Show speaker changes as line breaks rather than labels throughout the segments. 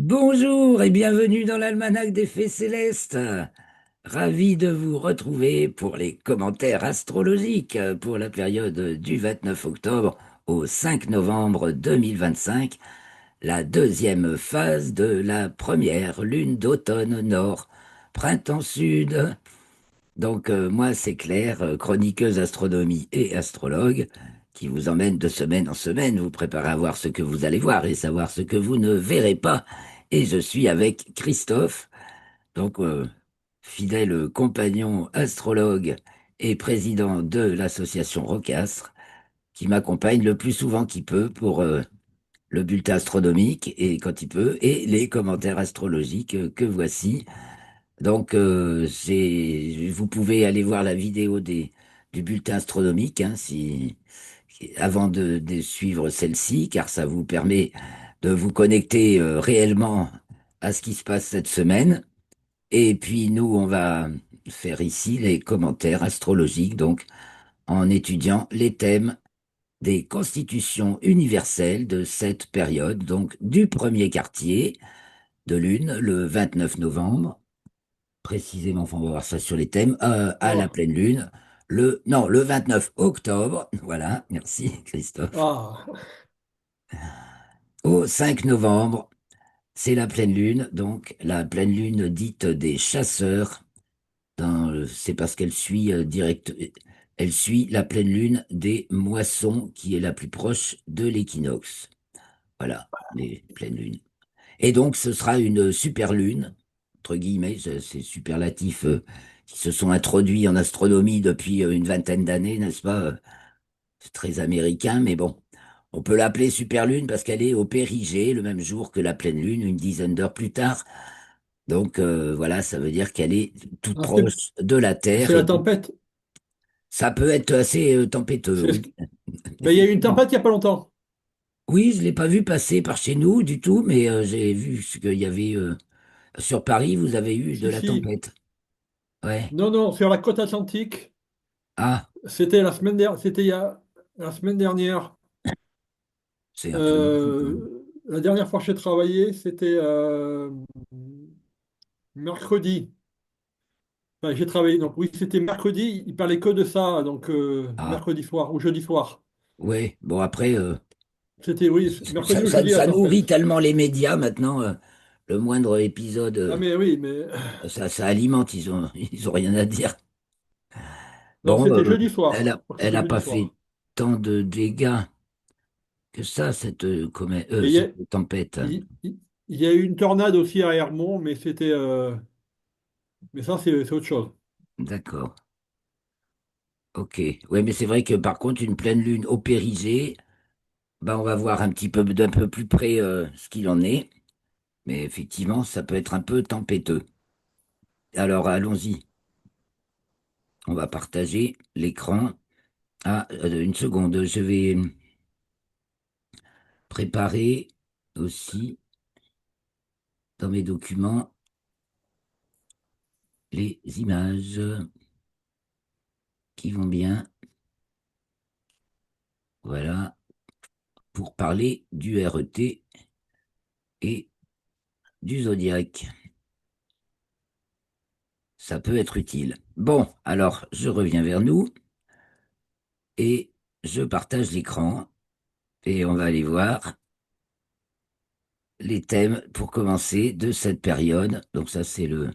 Bonjour et bienvenue dans l'Almanach des Fées Célestes. Ravi de vous retrouver pour les commentaires astrologiques pour la période du 29 octobre au 5 novembre 2025, la deuxième phase de la première lune d'automne nord, printemps sud. Donc moi c'est Claire, chroniqueuse astronomie et astrologue, qui vous emmène de semaine en semaine, vous préparez à voir ce que vous allez voir et savoir ce que vous ne verrez pas. Et je suis avec Christophe, donc fidèle compagnon astrologue et président de l'association Rocastre, qui m'accompagne le plus souvent qu'il peut pour le bulletin astronomique et quand il peut, et les commentaires astrologiques que voici. Donc, vous pouvez aller voir la vidéo du bulletin astronomique avant de suivre celle-ci, car ça vous permet de vous connecter réellement à ce qui se passe cette semaine. Et puis, nous, on va faire ici les commentaires astrologiques, donc en étudiant les thèmes des constitutions universelles de cette période, donc du premier quartier de lune, le 29 novembre précisément, enfin, on va voir ça sur les thèmes, à la
Oh,
pleine lune, non, le 29 octobre, voilà, merci Christophe,
ah,
au 5 novembre, c'est la pleine lune, donc la pleine lune dite des chasseurs, c'est parce qu'elle suit elle suit la pleine lune des moissons, qui est la plus proche de l'équinoxe. Voilà, les pleines lunes. Et donc, ce sera une super lune, entre guillemets, ces superlatifs qui se sont introduits en astronomie depuis une vingtaine d'années, n'est-ce pas? C'est très américain, mais bon. On peut l'appeler super lune parce qu'elle est au périgée le même jour que la pleine lune, une dizaine d'heures plus tard. Donc voilà, ça veut dire qu'elle est toute
ah,
proche de la Terre
c'est
et
la tempête.
ça peut être assez tempétueux,
C'est ce
oui.
qui- Ben, il y a eu une
Effectivement.
tempête il n'y a pas longtemps.
Oui, je l'ai pas vu passer par chez nous du tout, mais j'ai vu ce qu'il y avait sur Paris, vous avez eu de
Si,
la
si.
tempête. Ouais.
Non, non, sur la côte atlantique.
Ah,
C'était c'était la semaine dernière.
c'est un peu nouveau quand même.
La dernière fois que j'ai travaillé, c'était mercredi. Enfin, j'ai travaillé, donc oui, c'était mercredi. Il parlait que de ça, donc
Ah,
mercredi soir ou jeudi soir.
ouais. Bon, après,
C'était, oui, mercredi
ça,
ou
ça,
jeudi la
ça nourrit
tempête.
tellement les médias maintenant. Le moindre épisode,
Ah, mais oui, mais
ça alimente. Ils ont rien à dire.
non,
Bon,
c'était jeudi soir. Je crois que
elle
c'était
a
jeudi
pas fait
soir.
tant de dégâts que ça,
Et
cette tempête.
il- il y a eu une tornade aussi à Hermont, mais ça, c'est autre chose.
D'accord. Ok. Ouais, mais c'est vrai que par contre, une pleine lune au périgée, bah, on va voir un petit peu d'un peu plus près ce qu'il en est. Mais effectivement, ça peut être un peu tempétueux. Alors, allons-y. On va partager l'écran. Ah, une seconde, je vais préparer aussi dans mes documents les images qui vont bien. Voilà, pour parler du RET et du zodiaque. Ça peut être utile. Bon, alors, je reviens vers nous et je partage l'écran et on va aller voir les thèmes pour commencer de cette période. Donc ça, c'est le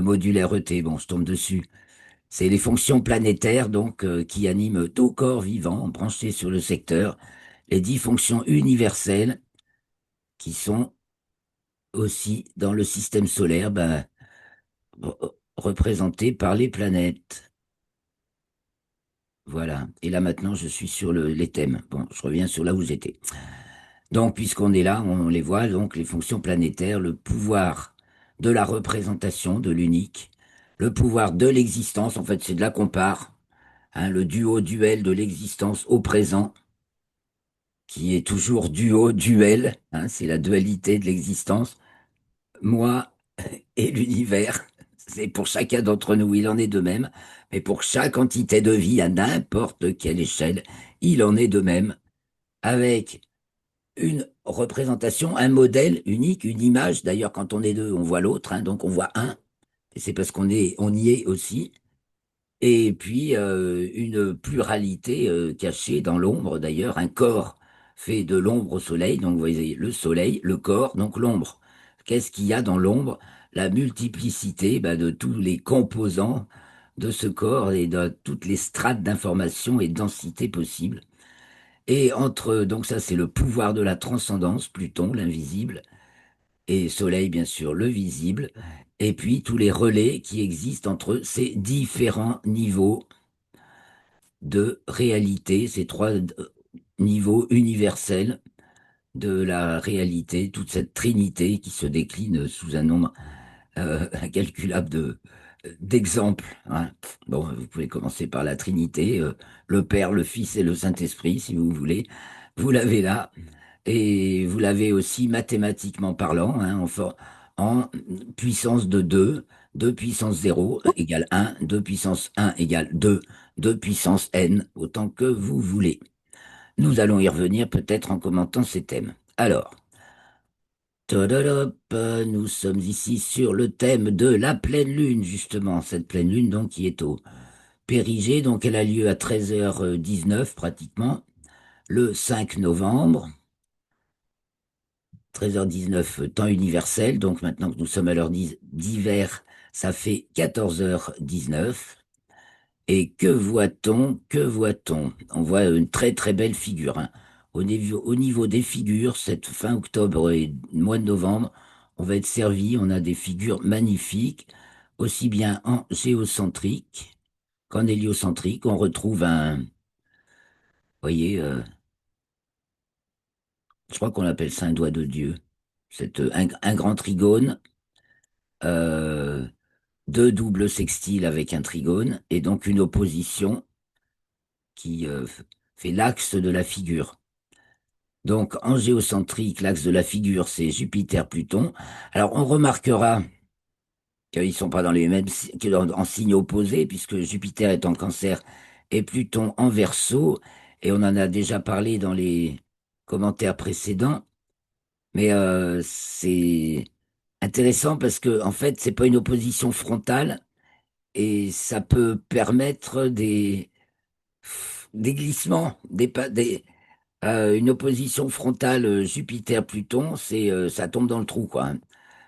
module RET. Bon, je tombe dessus. C'est les fonctions planétaires donc qui animent tout corps vivant branché sur le secteur, les 10 fonctions universelles qui sont aussi dans le système solaire, représentées par les planètes. Voilà. Et là maintenant, je suis sur les thèmes. Bon, je reviens sur là où j'étais. Donc, puisqu'on est là, on les voit, donc les fonctions planétaires, le pouvoir de la représentation de l'unique, le pouvoir de l'existence, en fait, c'est de là qu'on part, hein, le duo-duel de l'existence au présent, qui est toujours duo-duel, hein, c'est la dualité de l'existence, moi et l'univers. C'est pour chacun d'entre nous, il en est de même, mais pour chaque entité de vie, à n'importe quelle échelle, il en est de même, avec une représentation, un modèle unique, une image. D'ailleurs, quand on est deux, on voit l'autre, hein, donc on voit un. Et c'est parce on y est aussi. Et puis, une pluralité cachée dans l'ombre, d'ailleurs, un corps fait de l'ombre au soleil. Donc, vous voyez, le soleil, le corps, donc l'ombre. Qu'est-ce qu'il y a dans l'ombre? La multiplicité de tous les composants de ce corps et de toutes les strates d'information et de densité possibles. Et entre, donc ça, c'est le pouvoir de la transcendance, Pluton, l'invisible, et Soleil, bien sûr, le visible. Et puis, tous les relais qui existent entre ces différents niveaux de réalité, ces trois niveaux universels de la réalité, toute cette trinité qui se décline sous un nombre incalculable d'exemples, hein. Bon, vous pouvez commencer par la Trinité, le Père, le Fils et le Saint-Esprit, si vous voulez. Vous l'avez là, et vous l'avez aussi mathématiquement parlant, hein, en puissance de 2, 2 puissance 0 égale 1, 2 puissance 1 égale 2, 2 puissance n, autant que vous voulez. Nous allons y revenir peut-être en commentant ces thèmes. Alors, tadadop, nous sommes ici sur le thème de la pleine lune, justement. Cette pleine lune, donc, qui est au Périgée, donc elle a lieu à 13h19 pratiquement, le 5 novembre. 13h19, temps universel. Donc maintenant que nous sommes à l'heure d'hiver, ça fait 14h19. Et que voit-on? Que voit-on? On voit une très très belle figure, hein. Au niveau des figures, cette fin octobre et mois de novembre, on va être servi. On a des figures magnifiques, aussi bien en géocentrique qu'en héliocentrique. On retrouve vous voyez, je crois qu'on appelle ça un doigt de Dieu. Un grand trigone, euh, deux doubles sextiles avec un trigone, et donc une opposition qui fait l'axe de la figure. Donc en géocentrique, l'axe de la figure, c'est Jupiter-Pluton. Alors on remarquera qu'ils ne sont pas dans les mêmes en signes opposés, puisque Jupiter est en Cancer et Pluton en Verseau, et on en a déjà parlé dans les commentaires précédents. Mais c'est intéressant parce que en fait, c'est pas une opposition frontale et ça peut permettre des glissements, une opposition frontale Jupiter-Pluton, ça tombe dans le trou, quoi, hein.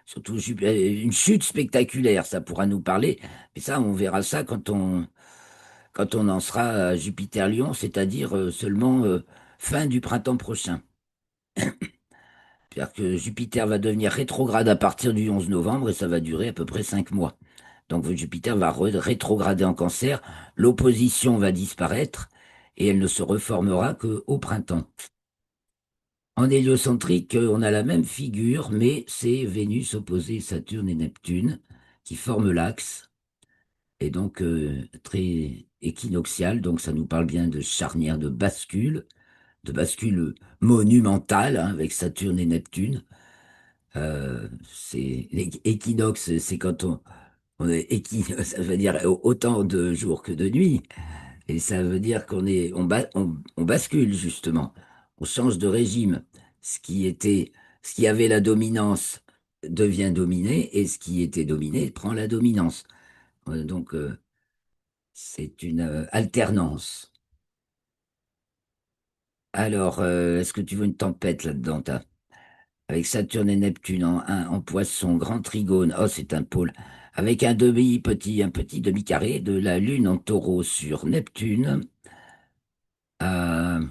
Surtout une chute spectaculaire, ça pourra nous parler. Mais ça, on verra ça quand on en sera à Jupiter-Lion, c'est-à-dire seulement fin du printemps prochain. C'est-à-dire que Jupiter va devenir rétrograde à partir du 11 novembre et ça va durer à peu près 5 mois. Donc Jupiter va rétrograder en Cancer, l'opposition va disparaître et elle ne se reformera qu'au printemps. En héliocentrique, on a la même figure, mais c'est Vénus opposée Saturne et Neptune qui forment l'axe, et donc très équinoxial, donc ça nous parle bien de charnière de bascule monumentale, hein, avec Saturne et Neptune. C'est l'équinoxe, c'est quand on est ça veut dire autant de jours que de nuits. Et ça veut dire on bascule justement. On change de régime. Ce qui avait la dominance devient dominé et ce qui était dominé prend la dominance. Donc, c'est une alternance. Alors, est-ce que tu veux une tempête là-dedans, avec Saturne et Neptune en poisson, grand trigone, oh, c'est un pôle, avec un petit demi-carré de la Lune en taureau sur Neptune. Euh,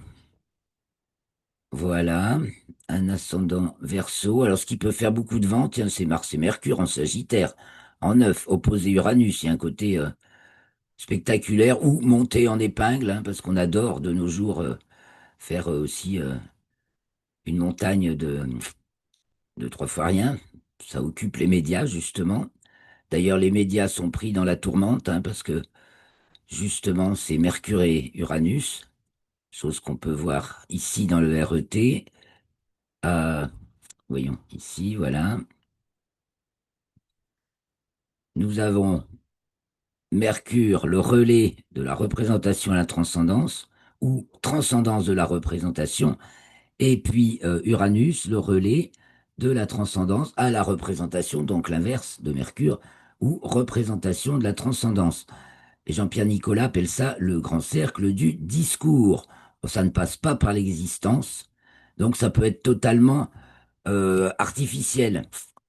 voilà, un ascendant Verseau. Alors, ce qui peut faire beaucoup de vent, tiens, c'est Mars et Mercure en Sagittaire, en neuf, opposé Uranus. Il y a un côté spectaculaire ou monté en épingle, hein, parce qu'on adore de nos jours faire aussi une montagne de trois fois rien. Ça occupe les médias, justement. D'ailleurs, les médias sont pris dans la tourmente, hein, parce que justement, c'est Mercure et Uranus, chose qu'on peut voir ici dans le RET. Voyons, ici, voilà. Nous avons Mercure, le relais de la représentation à la transcendance, ou transcendance de la représentation, Et puis Uranus, le relais de la transcendance à la représentation, donc l'inverse de Mercure, ou représentation de la transcendance. Et Jean-Pierre Nicolas appelle ça le grand cercle du discours. Ça ne passe pas par l'existence, donc ça peut être totalement artificiel,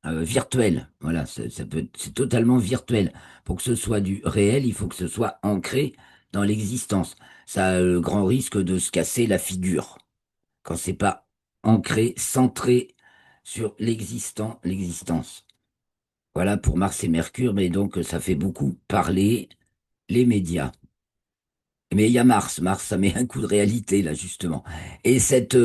virtuel. Voilà, c'est totalement virtuel. Pour que ce soit du réel, il faut que ce soit ancré dans l'existence. Ça a le grand risque de se casser la figure quand c'est pas ancré, centré sur l'existant, l'existence. Voilà pour Mars et Mercure, mais donc ça fait beaucoup parler les médias. Mais il y a Mars, Mars, ça met un coup de réalité là justement. Et zut,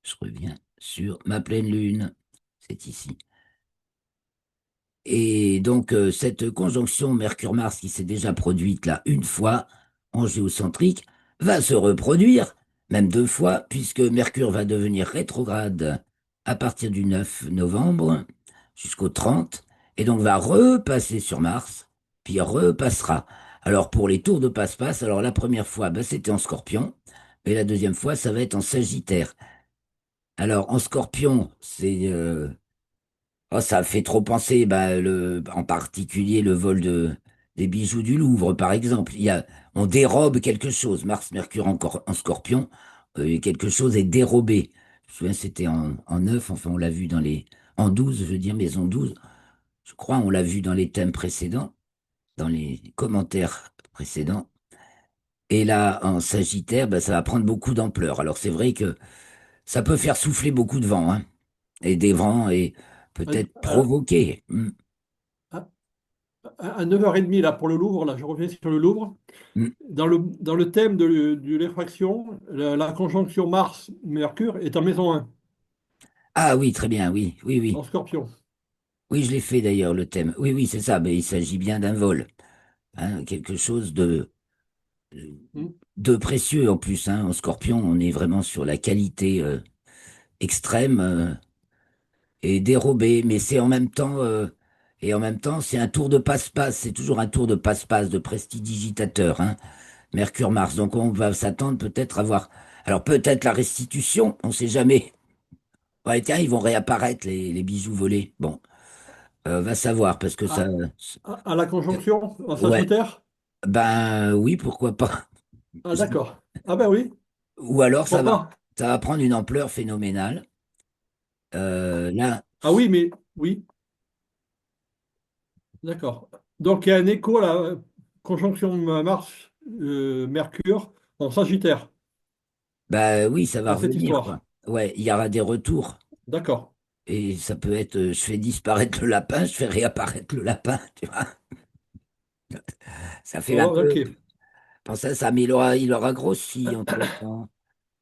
je reviens sur ma pleine lune, c'est ici. Et donc, cette conjonction Mercure-Mars qui s'est déjà produite là une fois en géocentrique va se reproduire, même deux fois, puisque Mercure va devenir rétrograde à partir du 9 novembre jusqu'au 30, et donc va repasser sur Mars, puis repassera. Alors, pour les tours de passe-passe, alors la première fois, bah, c'était en Scorpion, et la deuxième fois, ça va être en Sagittaire. Alors, en Scorpion, oh, ça fait trop penser, bah, en particulier le vol des bijoux du Louvre, par exemple. On dérobe quelque chose. Mars, Mercure encore en Scorpion, quelque chose est dérobé. Je me souviens, c'était en 9, enfin on l'a vu en 12, je veux dire, mais en 12, je crois, on l'a vu dans les thèmes précédents, dans les commentaires précédents. Et là, en Sagittaire, bah, ça va prendre beaucoup d'ampleur. Alors c'est vrai que ça peut faire souffler beaucoup de vent, hein, et des vents, et peut-être
À,
provoquer.
à- à 9h30, là, pour le Louvre, là, je reviens sur le Louvre.
Hmm.
Dans le thème de l'effraction, la conjonction Mars-Mercure est en maison 1,
Ah oui, très bien, oui, oui,
en
oui.
Scorpion.
Oui, je l'ai fait d'ailleurs, le thème. Oui, oui, c'est ça, mais il s'agit bien d'un vol, hein, quelque chose
Hmm.
de précieux en plus, hein. En Scorpion, on est vraiment sur la qualité extrême et dérobée, mais c'est en même temps, c'est un tour de passe-passe, c'est toujours un tour de passe-passe, de prestidigitateur, hein, Mercure-Mars. Donc on va s'attendre peut-être à voir, alors peut-être la restitution, on sait jamais. Ouais, tiens, ils vont réapparaître, les bijoux volés. Bon. Va savoir, parce que ça.
À, à la conjonction, en
Ouais,
Sagittaire?
ben oui, pourquoi pas.
Ah, d'accord. Ah ben oui,
Ou alors
pourquoi pas?
ça va prendre une ampleur phénoménale. Là,
Ah oui, mais oui, d'accord. Donc il y a un écho à la conjonction Mars-Mercure en Sagittaire
bah oui, ça va
dans cette
revenir, quoi.
histoire.
Ouais, il y aura des retours.
D'accord.
Et ça peut être, je fais disparaître le lapin, je fais réapparaître le lapin, tu vois. Ça fait un
Oh, ok.
peu penser à ça, mais il aura grossi entre-temps.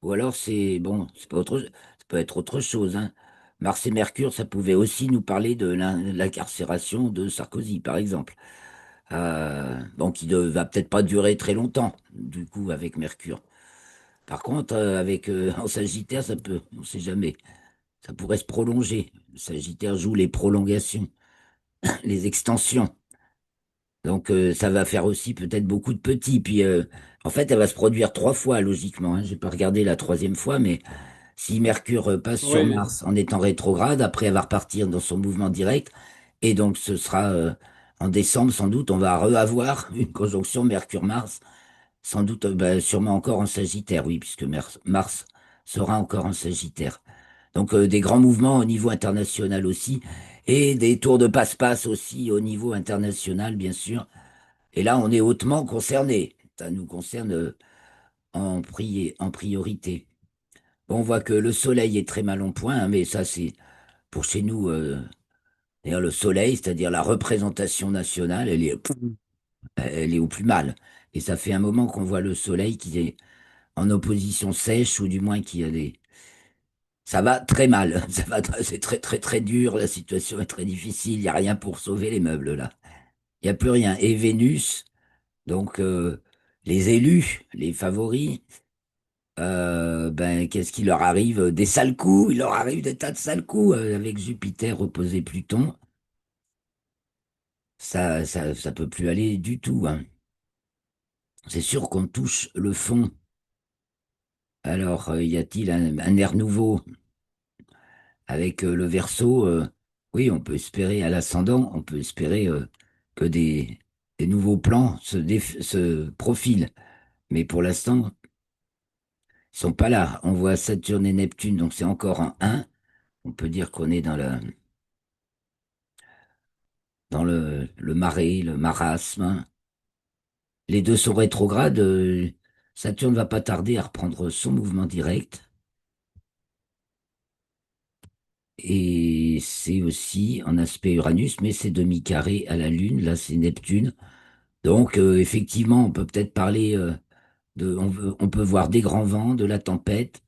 Ou alors c'est, bon, c'est pas autre, ça peut être autre chose, hein. Mars et Mercure, ça pouvait aussi nous parler de l'incarcération de Sarkozy, par exemple. Bon, qui ne va peut-être pas durer très longtemps, du coup, avec Mercure. Par contre, en Sagittaire, ça peut, on ne sait jamais, ça pourrait se prolonger. Le Sagittaire joue les prolongations, les extensions. Donc, ça va faire aussi peut-être beaucoup de petits. Puis, en fait, elle va se produire trois fois, logiquement, hein. J'ai pas regardé la troisième fois, mais si Mercure passe sur
Oui.
Mars en étant rétrograde, après elle va repartir dans son mouvement direct, et donc ce sera en décembre sans doute, on va reavoir une conjonction Mercure-Mars, sans doute bah, sûrement encore en Sagittaire, oui, puisque Mars sera encore en Sagittaire. Donc des grands mouvements au niveau international aussi, et des tours de passe-passe aussi au niveau international, bien sûr. Et là, on est hautement concerné. Ça nous concerne en priorité. Bon, on voit que le soleil est très mal en point, hein, mais ça, c'est pour chez nous, d'ailleurs, le soleil, c'est-à-dire la représentation nationale, elle est au plus mal. Et ça fait un moment qu'on voit le soleil qui est en opposition sèche, ou du moins qui a des. Ça va très mal. C'est très, très, très dur. La situation est très difficile. Il n'y a rien pour sauver les meubles, là. Il n'y a plus rien. Et Vénus, donc, les élus, les favoris, ben, qu'est-ce qui leur arrive? Des sales coups, il leur arrive des tas de sales coups avec Jupiter opposé Pluton. Ça peut plus aller du tout, hein. C'est sûr qu'on touche le fond. Alors, y a-t-il un air nouveau avec le Verseau? Oui, on peut espérer à l'ascendant, on peut espérer que des nouveaux plans se profilent. Mais pour l'instant, ils sont pas là. On voit Saturne et Neptune, donc c'est encore en 1. On peut dire qu'on est dans le marais, le marasme. Les deux sont rétrogrades. Saturne va pas tarder à reprendre son mouvement direct. Et c'est aussi en aspect Uranus, mais c'est demi-carré à la Lune. Là, c'est Neptune. Donc, effectivement, on peut peut-être parler on peut voir des grands vents, de la tempête.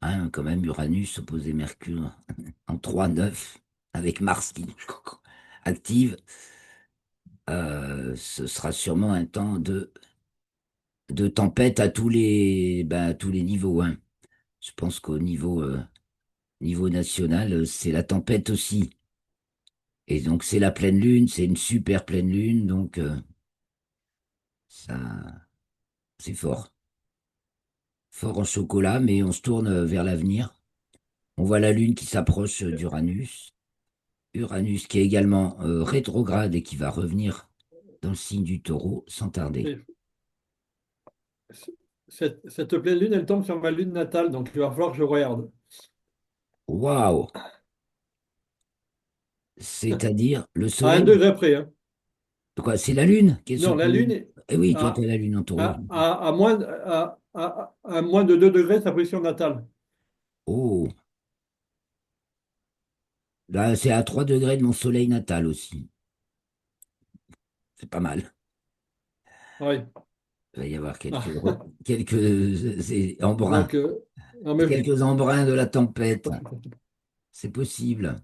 Hein, quand même, Uranus opposé Mercure en 3-9 avec Mars qui active. Ce sera sûrement un temps de tempête à à tous les niveaux, hein. Je pense qu'au niveau national, c'est la tempête aussi. Et donc, c'est la pleine lune, c'est une super pleine lune, donc ça, c'est fort. Fort en chocolat, mais on se tourne vers l'avenir. On voit la lune qui s'approche d'Uranus. Uranus qui est également rétrograde et qui va revenir dans le signe du Taureau sans tarder.
Et cette pleine lune, elle tombe sur ma lune natale, donc il va falloir que je regarde.
Waouh! C'est-à-dire le
À un
soleil.
degré près, hein.
Quoi, c'est la lune qui est
Non,
sur ta
la lune
lune?
est
Eh oui, toi, tu as
à,
la lune en Taureau.
à moins de 2 degrés de sa position natale.
Oh, là, c'est à 3 degrés de mon soleil natal aussi. C'est pas mal.
Oui.
Il va y avoir
Ah.
embruns,
Donc, non, mais
quelques embruns de la tempête. C'est possible.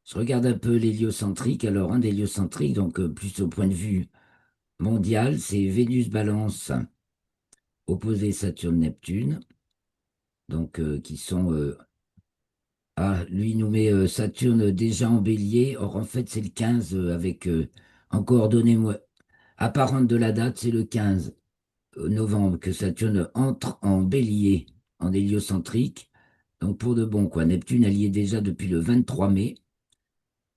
Je regarde un peu l'héliocentrique. Alors, un d'héliocentrique, donc plus au point de vue mondial, c'est Vénus-Balance opposé Saturne-Neptune, donc qui sont... ah, lui nous met Saturne déjà en bélier. Or, en fait, c'est le 15 avec en coordonnées apparentes de la date, c'est le 15 novembre que Saturne entre en bélier, en héliocentrique. Donc, pour de bon, quoi. Neptune, elle y est déjà depuis le 23 mai.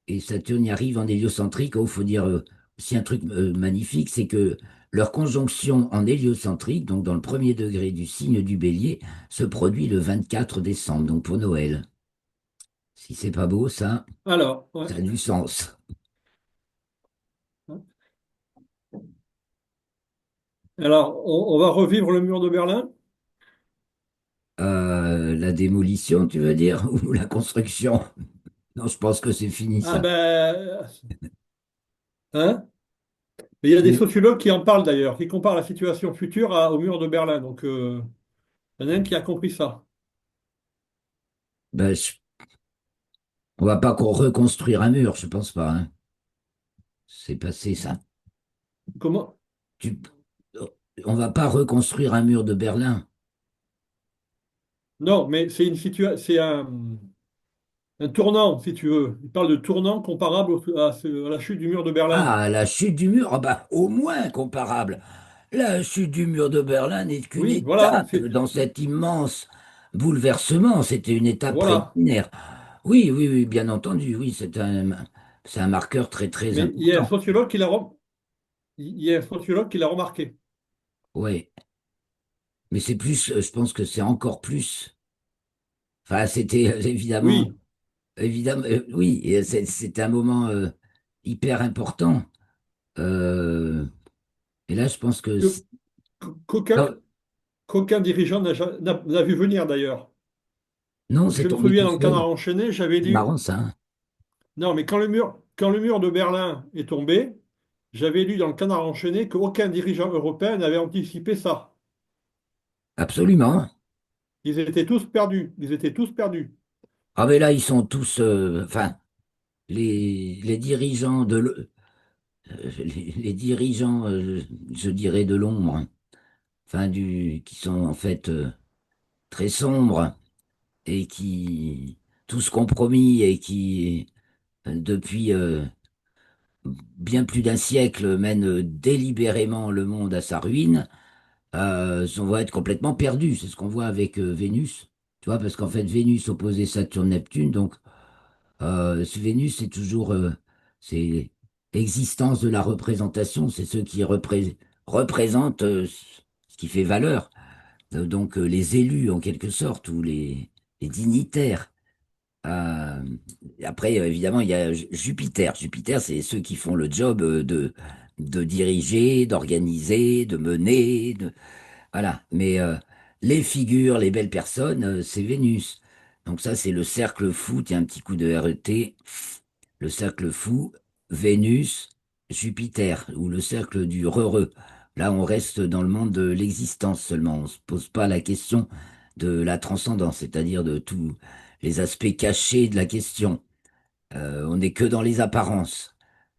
Et Saturne y arrive en héliocentrique. Oh, faut dire aussi un truc magnifique, c'est que leur conjonction en héliocentrique, donc dans le premier degré du signe du Bélier, se produit le 24 décembre, donc pour Noël. Si c'est pas beau,
alors, ouais.
ça a du sens.
Alors, on va revivre le mur de Berlin.
La démolition, tu veux dire, ou la construction? Non, je pense que c'est fini
Ah
ça.
ben, hein? Mais il y a des
Mais,
sociologues qui en parlent d'ailleurs, qui comparent la situation future au mur de Berlin. Donc, il y en a un qui a compris ça.
ben, on va pas reconstruire un mur, je pense pas, hein. C'est passé ça.
Comment?
Tu- on va pas reconstruire un mur de Berlin.
Non, mais c'est un tournant, si tu veux. Il parle de tournant comparable à la chute du mur de Berlin.
Ah, la chute du mur, ah bah, au moins comparable. La chute du mur de Berlin n'est qu'une
Oui, voilà,
étape dans cet immense bouleversement. C'était une étape
voilà.
préliminaire. Oui, oui, oui, bien entendu, oui, c'est un marqueur très, très
Mais il y a un
important.
sociologue il y a un sociologue qui l'a remarqué.
Oui, mais c'est plus, je pense que c'est encore plus. Enfin, c'était évidemment,
Oui,
évidemment, oui, et c'était un moment hyper important. Euh, et là, je pense que
que qu'aucun
non,
qu'aucun dirigeant n'a vu venir d'ailleurs.
non, c'est
Je me
tombé
souviens
tout
dans le
seul.
Canard enchaîné, j'avais
C'est
lu.
marrant ça, hein.
Non, mais quand le mur de Berlin est tombé, j'avais lu dans le Canard enchaîné qu'aucun dirigeant européen n'avait anticipé ça.
Absolument.
Ils étaient tous perdus. Ils étaient tous perdus.
Ah mais là, ils sont tous, enfin, les dirigeants les dirigeants, je dirais de l'ombre, hein, enfin qui sont en fait très sombres et qui tous compromis et qui depuis bien plus d'un siècle mènent délibérément le monde à sa ruine. on va être complètement perdu. C'est ce qu'on voit avec Vénus. Tu vois, parce qu'en fait, Vénus opposée Saturne-Neptune, donc Vénus, c'est toujours c'est l'existence de la représentation, c'est ce qui représente ce qui fait valeur. Donc les élus, en quelque sorte, ou les dignitaires. Euh, Après, évidemment, il y a Jupiter. Jupiter, c'est ceux qui font le job de diriger, d'organiser, de mener. Voilà. Mais les figures, les belles personnes, c'est Vénus. Donc ça, c'est le cercle fou. Tiens, un petit coup de RET. Le cercle fou, Vénus, Jupiter, ou le cercle du heureux. Là, on reste dans le monde de l'existence seulement. On ne se pose pas la question de la transcendance, c'est-à-dire de tous les aspects cachés de la question. On n'est que dans les apparences.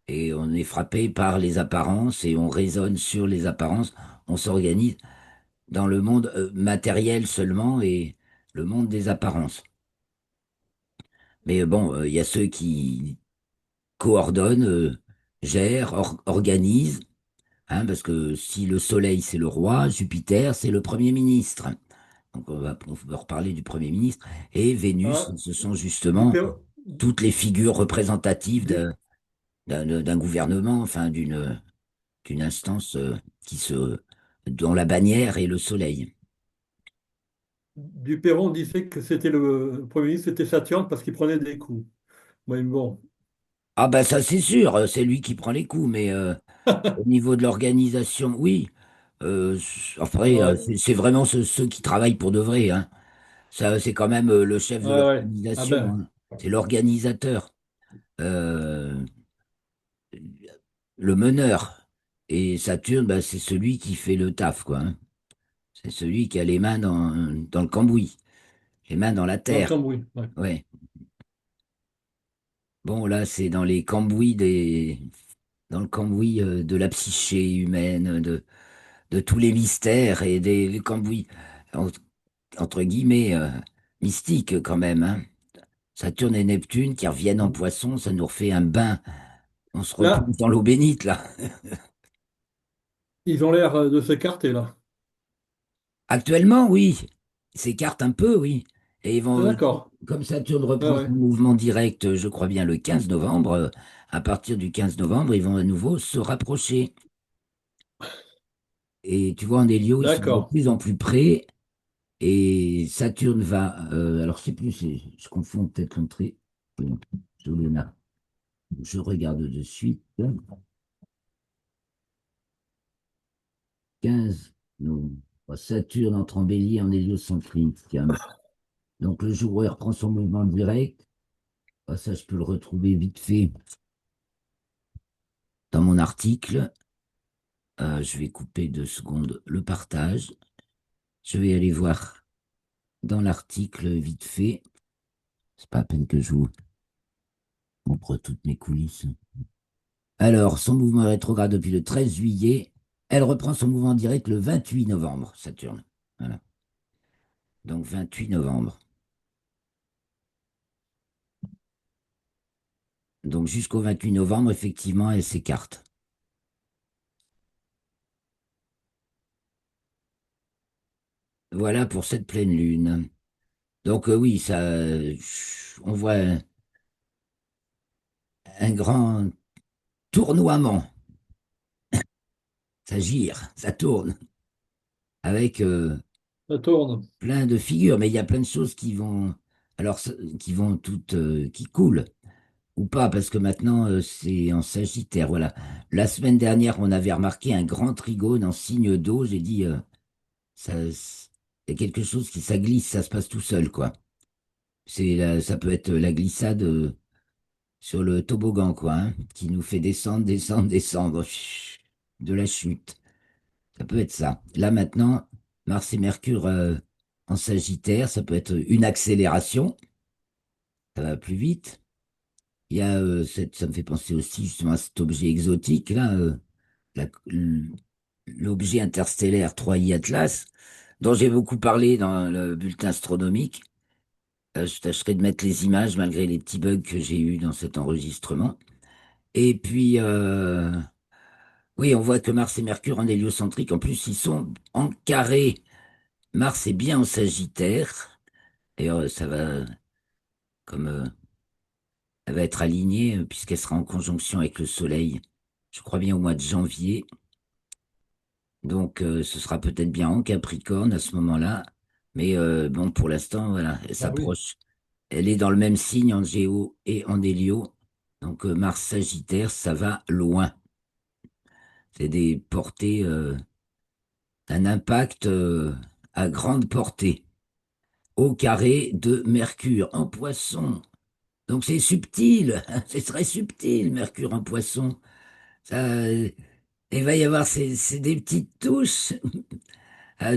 Et on est frappé par les apparences et on raisonne sur les apparences. On s'organise dans le monde matériel seulement et le monde des apparences. Mais bon, il y a ceux qui coordonnent, gèrent, organisent, hein, parce que si le Soleil c'est le roi, Jupiter c'est le Premier ministre. Donc on va reparler du Premier ministre. Et Vénus,
Ah,
ce sont
du,
justement
Pérou,
toutes les figures représentatives
du,
d'un gouvernement, enfin d'une instance dont la bannière est le Soleil.
du Perron disait que c'était le Premier ministre, c'était Saturne parce qu'il prenait des coups. Mais bon,
Ah bah ça c'est sûr, c'est lui qui prend les coups, mais au niveau de l'organisation, oui. Après,
ouais,
c'est vraiment ceux qui travaillent pour de vrai, hein. Ça, c'est quand même le chef de
ouais, ouais. Ah
l'organisation,
ben,
hein. C'est l'organisateur, euh, le meneur. Et Saturne, bah, c'est celui qui fait le taf, quoi, hein. C'est celui qui a les mains dans le cambouis, les mains dans la
dans le
terre.
cambouis. Ouais.
Ouais. Bon, là, c'est dans les cambouis dans le cambouis de la psyché humaine, de tous les mystères et des cambouis, en- entre guillemets, mystiques quand même, hein. Saturne et Neptune qui reviennent en poisson, ça nous refait un bain. On se
Là,
replonge dans l'eau bénite, là.
ils ont l'air de s'écarter, là.
Actuellement, oui. Ils s'écartent un peu, oui. Et ils
Ah,
vont,
d'accord.
comme Saturne
Ah,
reprend son
ouais.
mouvement direct, je crois bien le 15 novembre, à partir du 15 novembre, ils vont à nouveau se rapprocher. Et tu vois, en hélio, ils sont de
D'accord.
plus en plus près. Et Saturne va. Alors, je sais plus, je confonds peut-être l'entrée. Je, je regarde de suite. 15 novembre. Saturne entre en bélier en héliocentrique. Donc, le jour où il reprend son mouvement direct, ça, je peux le retrouver vite fait dans mon article. Je vais couper 2 secondes le partage. Je vais aller voir dans l'article vite fait. C'est pas à peine que je vous montre toutes mes coulisses. Alors, son mouvement rétrograde depuis le 13 juillet. Elle reprend son mouvement direct le 28 novembre, Saturne. Voilà. Donc, 28 novembre. Donc, jusqu'au 28 novembre, effectivement, elle s'écarte. Voilà pour cette pleine lune. Donc, oui, ça, on voit un grand tournoiement. Ça gire, ça tourne, avec
Ça tourne.
plein de figures, mais il y a plein de choses qui vont, alors, qui vont toutes, qui coulent. Ou pas, parce que maintenant, c'est en Sagittaire. Voilà. La semaine dernière, on avait remarqué un grand trigone en signe d'eau. J'ai dit, il y a quelque chose qui, ça glisse, ça se passe tout seul, quoi. Ça peut être la glissade sur le toboggan, quoi, hein, qui nous fait descendre, descendre, descendre, chut, de la chute. Ça peut être ça. Là, maintenant, Mars et Mercure en Sagittaire, ça peut être une accélération, ça va plus vite. Il y a, ça me fait penser aussi justement à cet objet exotique, là, la- l'objet interstellaire 3I Atlas, dont j'ai beaucoup parlé dans le bulletin astronomique. Je tâcherai de mettre les images malgré les petits bugs que j'ai eus dans cet enregistrement. Et puis, Oui, on voit que Mars et Mercure en héliocentrique, en plus, ils sont en carré. Mars est bien en Sagittaire. Et ça va, comme elle va être alignée, puisqu'elle sera en conjonction avec le Soleil, je crois bien au mois de janvier. Donc, ce sera peut-être bien en Capricorne à ce moment-là. Mais bon, pour l'instant, voilà, elle
Ah oui.
s'approche. Elle est dans le même signe en Géo et en Hélio. Donc, Mars Sagittaire, ça va loin. C'est des portées, un impact à grande portée. Au carré de Mercure en Poisson. Donc, c'est subtil, c'est très subtil, Mercure en Poisson. Ça, il va y avoir c'est des petites touches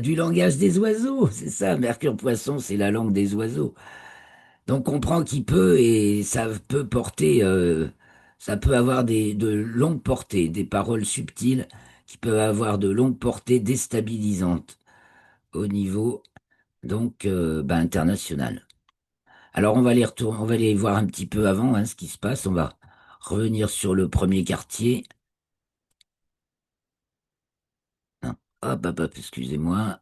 du langage des oiseaux, c'est ça. Mercure Poisson, c'est la langue des oiseaux. Donc on comprend qu'il peut et ça peut porter, ça peut avoir de longues portées, des paroles subtiles qui peuvent avoir de longues portées déstabilisantes au niveau donc international. Alors on va aller voir un petit peu avant ce qui se passe. On va revenir sur le premier quartier. Non. Hop, hop, excusez-moi,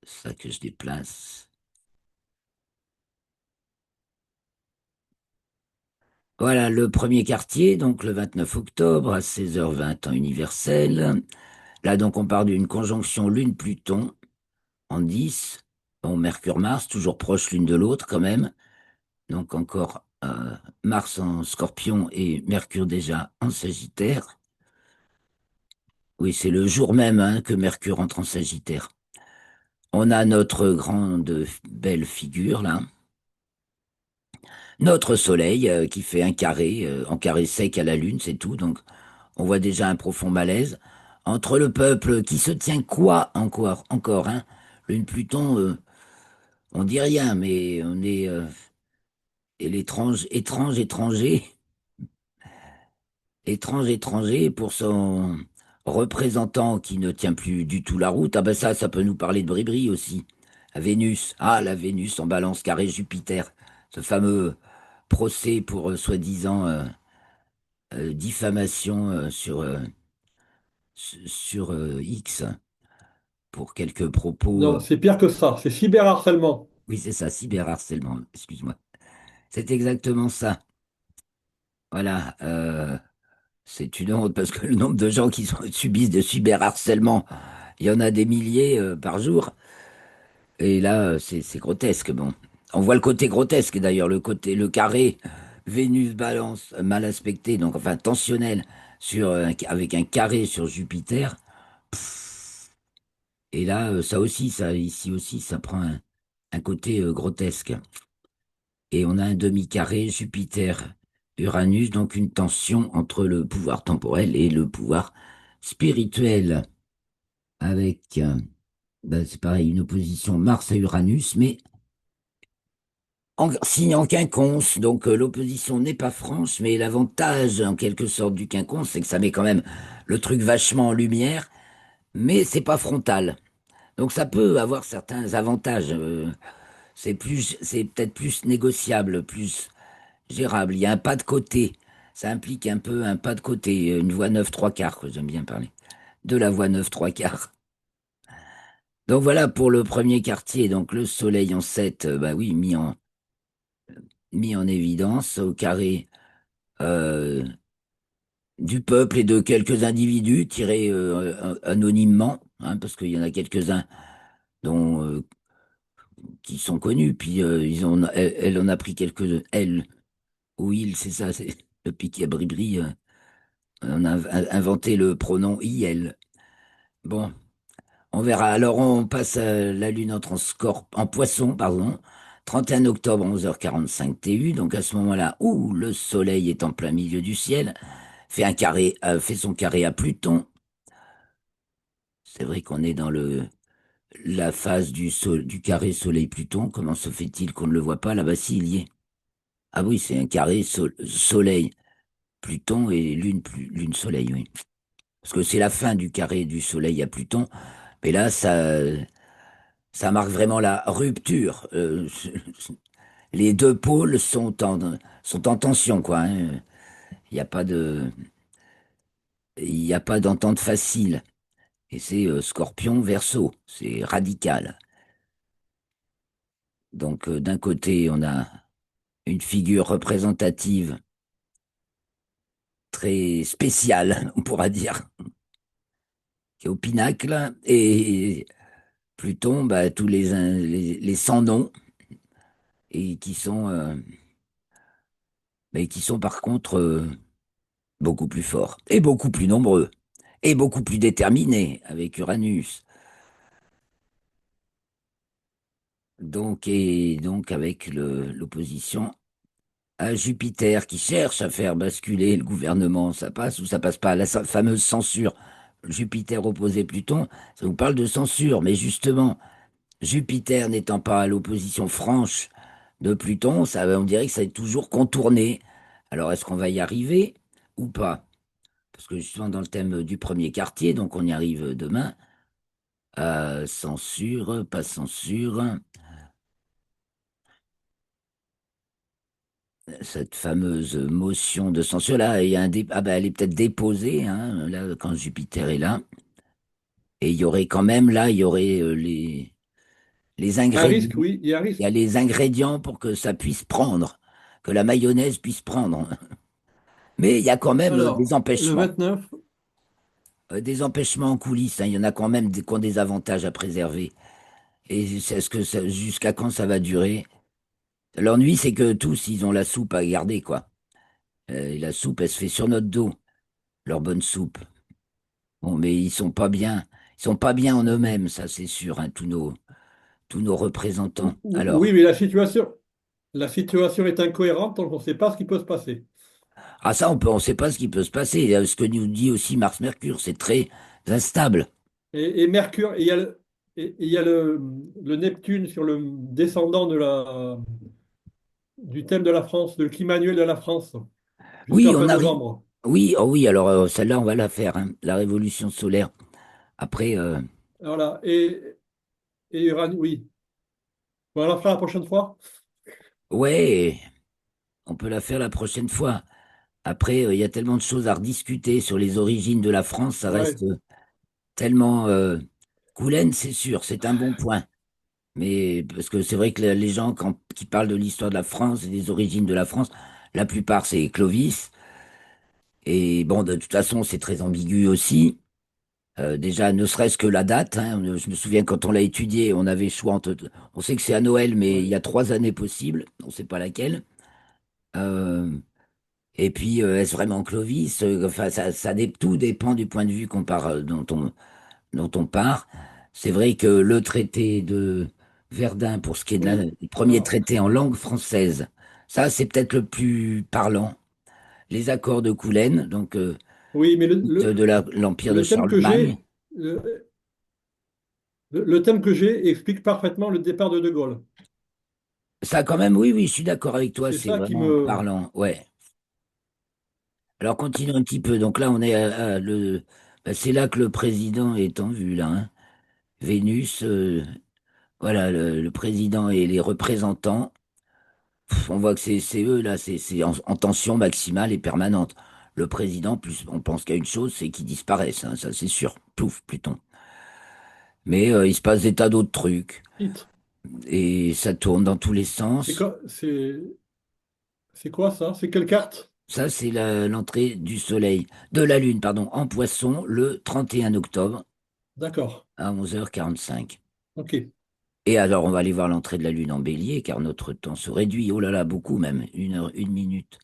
ça que je déplace. Voilà le premier quartier, donc le 29 octobre à 16h20 temps universel. Là, donc, on part d'une conjonction Lune-Pluton en 10. Bon, Mercure-Mars, toujours proches l'une de l'autre quand même. Donc, encore Mars en Scorpion et Mercure déjà en Sagittaire. Oui, c'est le jour même que Mercure entre en Sagittaire. On a notre grande belle figure là. Notre Soleil qui fait un carré, en carré sec à la Lune, c'est tout. Donc, on voit déjà un profond malaise. Entre le peuple qui se tient quoi encore, hein? Lune-Pluton, on dit rien, mais on est et étranger, étranger pour son représentant qui ne tient plus du tout la route. Ah ben ça peut nous parler de Bribri aussi. La Vénus, la Vénus en Balance carré Jupiter, ce fameux procès pour soi-disant diffamation sur X pour quelques propos.
Non, c'est pire que ça. C'est cyberharcèlement.
Oui, c'est ça, cyberharcèlement, excuse-moi. C'est exactement ça. Voilà. C'est une honte parce que le nombre de gens subissent de cyberharcèlement, il y en a des milliers par jour. Et là, c'est grotesque. Bon, on voit le côté grotesque d'ailleurs, le carré Vénus Balance mal aspecté, donc enfin tensionnel avec un carré sur Jupiter. Et là, ça aussi, ça ici aussi, ça prend un côté grotesque. Et on a un demi-carré Jupiter-Uranus, donc une tension entre le pouvoir temporel et le pouvoir spirituel, avec, c'est pareil, une opposition Mars à Uranus, mais en signe en quinconce, donc l'opposition n'est pas franche, mais l'avantage en quelque sorte du quinconce, c'est que ça met quand même le truc vachement en lumière, mais c'est pas frontal. Donc ça peut avoir certains avantages. C'est peut-être plus négociable, plus gérable. Il y a un pas de côté. Ça implique un peu un pas de côté, une voie 9 trois quarts, quoi, j'aime bien parler. De la voie 9 trois quarts. Donc voilà pour le premier quartier. Donc le soleil en 7, bah oui, mis en évidence au carré euh, du peuple et de quelques individus tirés anonymement, hein, parce qu'il y en a quelques-uns dont qui sont connus. Puis elle en a pris quelques, elle ou il, c'est ça, c'est le piquet à bribri. On a inventé le pronom il. Bon, on verra. Alors, on passe à la Lune entre en Poisson, pardon, 31 octobre, 11h45 TU. Donc, à ce moment-là où le Soleil est en plein milieu du ciel, fait son carré à Pluton. C'est vrai qu'on est dans la phase du carré Soleil-Pluton. Comment se fait-il qu'on ne le voit pas là-bas? Si, il y est. Ah oui, c'est un carré Soleil-Pluton et Lune-Soleil, oui. Parce que c'est la fin du carré du Soleil à Pluton. Mais là, ça marque vraiment la rupture. Les deux pôles sont en tension, quoi, hein. Il n'y a pas de. il n'y a pas d'entente facile. Et c'est Scorpion Verseau, c'est radical. Donc d'un côté, on a une figure représentative très spéciale, on pourra dire, qui est au pinacle, et Pluton, bah, tous les sans noms, et qui sont par contre beaucoup plus forts, et beaucoup plus nombreux, et beaucoup plus déterminés avec Uranus. Donc avec l'opposition à Jupiter qui cherche à faire basculer le gouvernement, ça passe ou ça passe pas, la fameuse censure. Jupiter opposé Pluton, ça vous parle de censure, mais justement, Jupiter n'étant pas à l'opposition franche de Pluton, ça, on dirait que ça est toujours contourné. Alors est-ce qu'on va y arriver ou pas? Parce que justement dans le thème du premier quartier, donc on y arrive demain, censure, pas censure, cette fameuse motion de censure là, il y a ah bah, elle est peut-être déposée, hein, là, quand Jupiter est là, et il y aurait quand même là, il y aurait les
Un risque,
ingrédients,
oui, il y a un
il y a
risque.
les ingrédients pour que ça puisse prendre, que la mayonnaise puisse prendre. Mais il y a quand même
Alors, le 29,
des empêchements en coulisses, hein. Il y en a quand même qui ont des avantages à préserver. Et est-ce que jusqu'à quand ça va durer? L'ennui, c'est que tous, ils ont la soupe à garder, quoi. Et la soupe, elle se fait sur notre dos, leur bonne soupe. Bon, mais ils sont pas bien. Ils sont pas bien en eux-mêmes, ça c'est sûr, hein, tous nos représentants.
oui,
Alors,
mais la situation est incohérente, donc on ne sait pas ce qui peut se passer.
ça, on sait pas ce qui peut se passer. Ce que nous dit aussi Mars-Mercure, c'est très instable.
Et Mercure, et il y a le Neptune sur le descendant du thème de la France, de climat annuel de la France,
Oui,
jusqu'à
on
fin
arrive.
novembre.
Oui, oh oui, alors celle-là, on va la faire, hein, la révolution solaire. Après,
Voilà. Et Uranus, oui. Bon, on la fera la prochaine fois.
ouais, on peut la faire la prochaine fois. Après, il y a tellement de choses à rediscuter sur les origines de la France, ça
Ouais.
reste tellement Coulennes, c'est sûr, c'est un bon point. Mais parce que c'est vrai que les gens qui parlent de l'histoire de la France et des origines de la France, la plupart c'est Clovis. Et bon, de toute façon, c'est très ambigu aussi. Déjà, ne serait-ce que la date, hein. Je me souviens quand on l'a étudié, on avait choix entre. On sait que c'est à Noël, mais il y
Ouais.
a 3 années possibles. On ne sait pas laquelle. Euh, et puis, est-ce vraiment Clovis? Enfin, tout dépend du point de vue dont on part. C'est vrai que le traité de Verdun, pour ce qui est
Oui.
du premier
Alors,
traité en langue française, ça, c'est peut-être le plus parlant. Les accords de Coulennes, donc
oui, mais
l'Empire de
le thème que
Charlemagne.
j'ai, le thème que j'ai explique parfaitement le départ de De Gaulle.
Ça, quand même, oui, oui, je suis d'accord avec toi,
C'est
c'est
ça qui
vraiment
me.
parlant. Ouais. Alors, continue un petit peu. Donc là, on est bah, c'est là que le président est en vue, là, hein. Vénus, voilà, le président et les représentants. On voit que c'est eux, là, c'est en tension maximale et permanente. Le président, plus on pense qu'à une chose, c'est qu'il disparaisse, hein, ça c'est sûr. Plouf, Pluton. Mais il se passe des tas d'autres trucs.
Hit.
Et ça tourne dans tous les
C'est
sens.
quoi, c'est quoi ça? C'est quelle carte?
Ça, c'est l'entrée du soleil, de la lune, pardon, en poisson, le 31 octobre
D'accord.
à 11h45.
Ok.
Et alors, on va aller voir l'entrée de la lune en bélier, car notre temps se réduit. Oh là là, beaucoup même. 1 heure, 1 minute,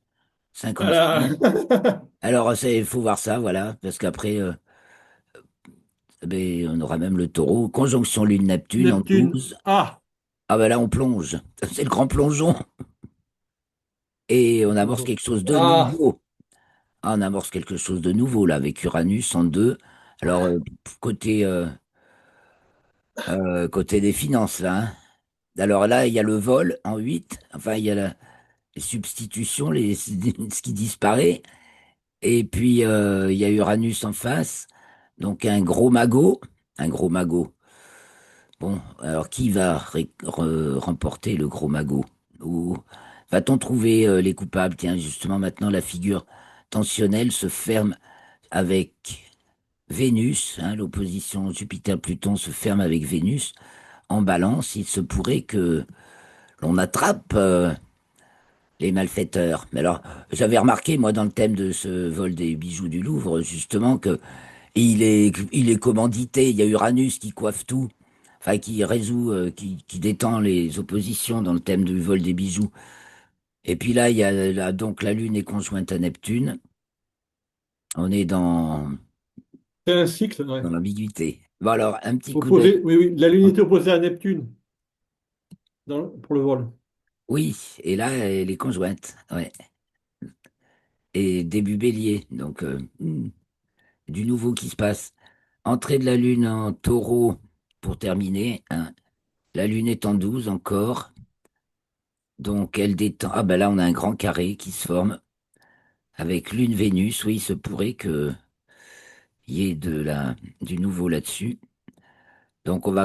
55.
Voilà.
Alors, il faut voir ça, voilà, parce qu'après, ben, on aura même le taureau. Conjonction lune-Neptune en
Neptune.
12.
Ah!
Ah ben là, on plonge. C'est le grand plongeon. Et on amorce
Bonjour.
quelque chose de
Ah!
nouveau. Ah, on amorce quelque chose de nouveau, là, avec Uranus en 2. Alors, côté, côté des finances, là, hein. Alors là, il y a le vol en 8. Enfin, il y a les substitutions, ce qui disparaît. Et puis, il y a Uranus en face. Donc, un gros magot. Un gros magot. Bon, alors qui va remporter le gros magot? Ou va-t-on trouver les coupables? Tiens, justement, maintenant, la figure tensionnelle se ferme. avec Vénus, hein, l'opposition Jupiter-Pluton se ferme avec Vénus. En balance, il se pourrait que l'on attrape les malfaiteurs. Mais alors, j'avais remarqué, moi, dans le thème de ce vol des bijoux du Louvre, justement, que il est commandité. Il y a Uranus qui coiffe tout, enfin, qui résout, qui détend les oppositions dans le thème du vol des bijoux. Et puis là, il y a donc la Lune est conjointe à Neptune. On est
C'est un cycle, ouais.
dans l'ambiguïté. Bon, alors, un petit coup d'œil.
Opposé, oui, oui, la Lune était opposée à Neptune pour le vol.
Oui, et là, elle est conjointe. Ouais. Et début bélier. Donc, du nouveau qui se passe. Entrée de la Lune en taureau pour terminer, hein. La Lune est en 12 encore. Donc elle détend. Ah ben là on a un grand carré qui se forme avec Lune-Vénus. Oui, il se pourrait que y ait du nouveau là-dessus. Donc on va